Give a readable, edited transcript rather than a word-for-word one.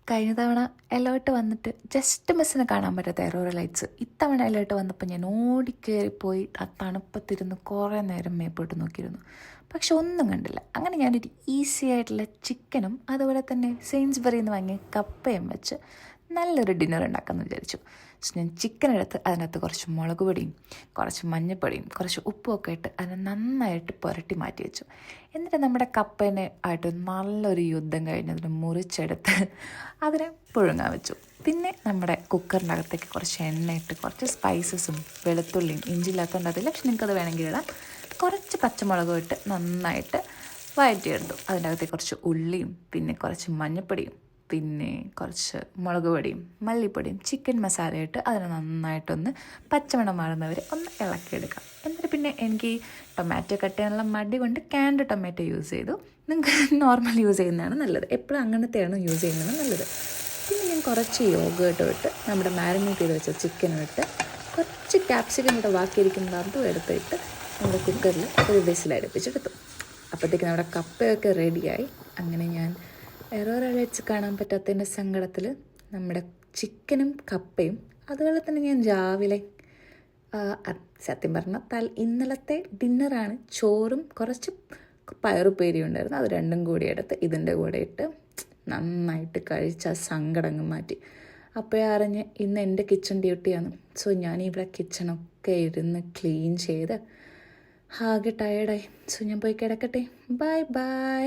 കഴിഞ്ഞ തവണ എലോട്ട് വന്നിട്ട് ജസ്റ്റ് മിസ്സിന് കാണാൻ പറ്റാത്ത എറോറ ലൈറ്റ്സ് ഇത്തവണ എലോട്ട് വന്നപ്പോൾ ഞാൻ ഓടിക്കയറിപ്പോയി ആ തണുപ്പത്തിരുന്ന് കുറേ നേരം മേപ്പോട്ട് നോക്കിയിരുന്നു. പക്ഷെ ഒന്നും കണ്ടില്ല. അങ്ങനെ ഞാനൊരു ഈസി ആയിട്ടുള്ള ചിക്കനും അതുപോലെ തന്നെ സെയിൻസ്ബറിയിൽ നിന്ന് വാങ്ങിയ കപ്പയും വെച്ച് നല്ലൊരു ഡിന്നർ ഉണ്ടാക്കാമെന്ന് വിചാരിച്ചു. സോ ഞാൻ ചിക്കൻ എടുത്ത് അതിനകത്ത് കുറച്ച് മുളക് പൊടിയും കുറച്ച് മഞ്ഞൾപ്പൊടിയും കുറച്ച് ഉപ്പുമൊക്കെ ഇട്ട് അതിനെ നന്നായിട്ട് പുരട്ടി മാറ്റി വെച്ചു. എന്നിട്ട് നമ്മുടെ കപ്പേനെ ആയിട്ട് നല്ലൊരു യുദ്ധം കഴിഞ്ഞതിന് മുറിച്ചെടുത്ത് അതിനെ പുഴുങ്ങാൻ വെച്ചു. പിന്നെ നമ്മുടെ കുക്കറിൻ്റെ അകത്തേക്ക് കുറച്ച് എണ്ണയിട്ട് കുറച്ച് സ്പൈസസും വെളുത്തുള്ളിയും ഇഞ്ചി ഇല്ലാത്തതുകൊണ്ട് അതില്ല, പക്ഷെ നിങ്ങൾക്കത് വേണമെങ്കിൽ ഇടാം. കുറച്ച് പച്ചമുളകും ഇട്ട് നന്നായിട്ട് വഴറ്റിയെടുത്തു. അതിൻ്റെ അകത്തേക്ക് കുറച്ച് ഉള്ളിയും പിന്നെ കുറച്ച് മഞ്ഞൾപ്പൊടിയും പിന്നെ കുറച്ച് മുളക് പൊടിയും മല്ലിപ്പൊടിയും ചിക്കൻ മസാലയിട്ട് അതിനെ നന്നായിട്ടൊന്ന് പച്ചമണം മാറുന്നവരെ ഒന്ന് ഇളക്കിയെടുക്കാം. എന്നിട്ട് പിന്നെ എനിക്ക് ടൊമാറ്റോ കട്ട് ചെയ്യാനുള്ള മടി കൊണ്ട് ക്യാൻഡ് ടൊമാറ്റോ യൂസ് ചെയ്തു. നിങ്ങൾക്ക് നോർമൽ യൂസ് ചെയ്യുന്നതാണ് നല്ലത്, എപ്പോഴും അങ്ങനത്തെയാണ് യൂസ് ചെയ്യുന്നത് നല്ലത്. പിന്നെ ഞാൻ കുറച്ച് യോഗേർട്ടും ഇട്ട് നമ്മുടെ മാരിനേറ്റ് ചെയ്ത് വെച്ച ചിക്കനും ഇട്ട് കുറച്ച് ക്യാപ്സിക്കം കൂടെ ബാക്കിയിരിക്കുന്ന അതും എടുത്തിട്ട് നമ്മുടെ കുക്കറിൽ ഒരു വിസിലടുപ്പിച്ചെടുത്തു. അപ്പോഴത്തേക്ക് നമ്മുടെ കപ്പയൊക്കെ റെഡിയായി. അങ്ങനെ ഞാൻ എറോറ ലൈറ്റ്സ് കാണാൻ പറ്റാത്തതിൻ്റെ സങ്കടത്തിൽ നമ്മുടെ ചിക്കനും കപ്പയും അതുപോലെ തന്നെ ഞാൻ രാവിലെ സത്യം പറഞ്ഞാൽ ഇന്നലത്തെ ഡിന്നറാണ്. ചോറും കുറച്ച് പയറുപ്പേരിയും ഉണ്ടായിരുന്നു. അത് രണ്ടും കൂടി എടുത്ത് ഇതിൻ്റെ കൂടെ ഇട്ട് നന്നായിട്ട് കഴിച്ച് ആ സങ്കടങ്ങ് മാറ്റി. അപ്പോഴേ അറിഞ്ഞ് ഇന്ന് എൻ്റെ കിച്ചൺ ഡ്യൂട്ടിയാണ്. സോ ഞാനിവിടെ കിച്ചണൊക്കെ ഇരുന്ന് ക്ലീൻ ചെയ്ത് ആകെ ടയേർഡായി. സോ ഞാൻ പോയി കിടക്കട്ടെ. Bye bye.